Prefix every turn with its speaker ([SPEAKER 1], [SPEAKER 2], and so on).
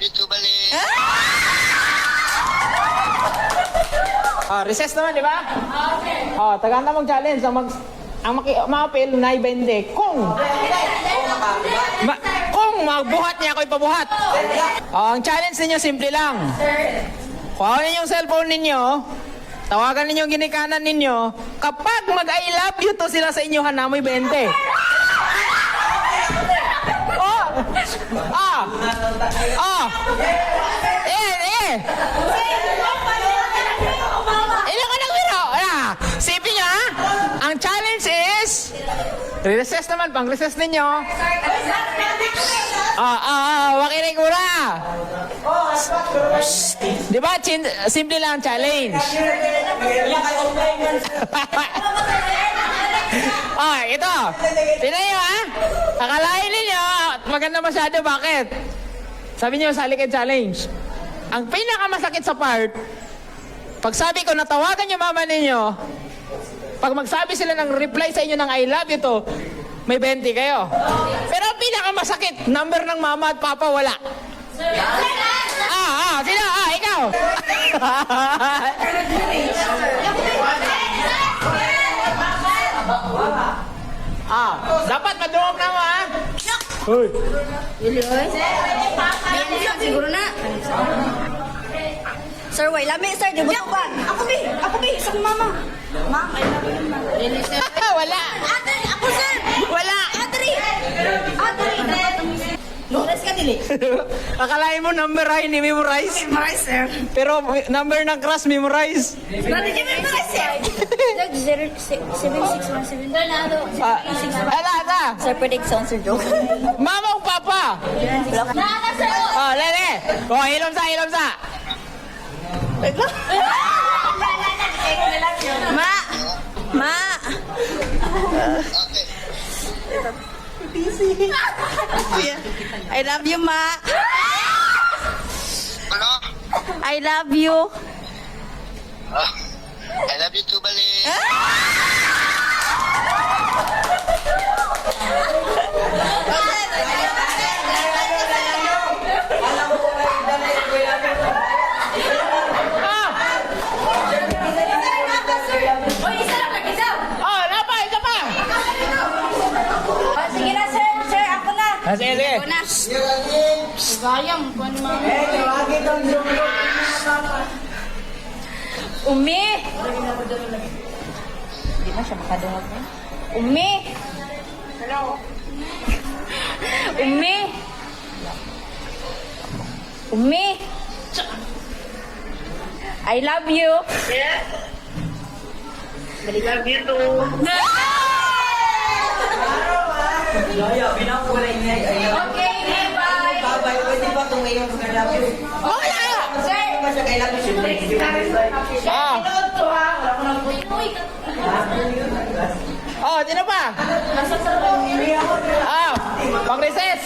[SPEAKER 1] you too, balik.
[SPEAKER 2] Recess naman, di ba? Okay. Tagahanda mong challenge. Mapil na 20 kung magbuhat niya ako ipabuhat. Ang challenge ninyo simple lang. Kuha ninyo yung cellphone ninyo, tawagan ninyo yung ginikanan ninyo. Kapag mag-I love you to sila sa inyo, hanamoy 20. Sipin nyo, ha? Ang challenge is recess naman, pang recess ninyo. Wakinig muna. Di ba? Simple lang ang challenge. Ito. Tignan nyo, ha? Akalain ninyo, maganda masyado. Bakit? Sabi nyo, sali kayo challenge. Ang pinakamasakit sa part, pag sabi ko, natawagan yung mama ninyo, pag magsabi sila ng reply sa inyo ng I love you to, may 20 kayo. Pero ang pinakamasakit, number ng mama at papa, wala. Sino? Ikaw. Dapat madungog na mo, ha? Hoy.
[SPEAKER 3] Siguro na. Sir, wait, lami, sir, di ba ba? Ako, sa mama. Ma'am, I love you, ma'am.
[SPEAKER 2] Wala.
[SPEAKER 3] Atari, ako, sir.
[SPEAKER 2] Wala.
[SPEAKER 3] Atari. Lores ka, dili.
[SPEAKER 2] Akalain mo number ay ni memorize.
[SPEAKER 3] Memorize, sir.
[SPEAKER 2] Pero number ng crush memorize.
[SPEAKER 3] Brother, di memorize, sir. 7617.
[SPEAKER 2] Ala.
[SPEAKER 3] Sir, predict sound, sir, joke.
[SPEAKER 2] Mama o papa?
[SPEAKER 3] Nana, sir.
[SPEAKER 2] Lele. Hilom sa.
[SPEAKER 3] Ma. Busy. I love you, Ma.
[SPEAKER 1] Ano?
[SPEAKER 3] I love you.
[SPEAKER 1] I love you too, balik.
[SPEAKER 2] Isa pa.
[SPEAKER 3] Sige na, sir. Sir, ako na.
[SPEAKER 2] Sige.
[SPEAKER 3] Ako na. Gayang, buwan mo. Umi! Hindi na siya makadungog na. Umi! Hello? Umi! I love you.
[SPEAKER 1] Yeah. I love you too.
[SPEAKER 3] Okay, bye.
[SPEAKER 4] Bye-bye. Pwede ba itong ngayon sa love you?
[SPEAKER 3] Sir!
[SPEAKER 4] Ba siya kay love you?
[SPEAKER 2] Sino pa? Pang recess.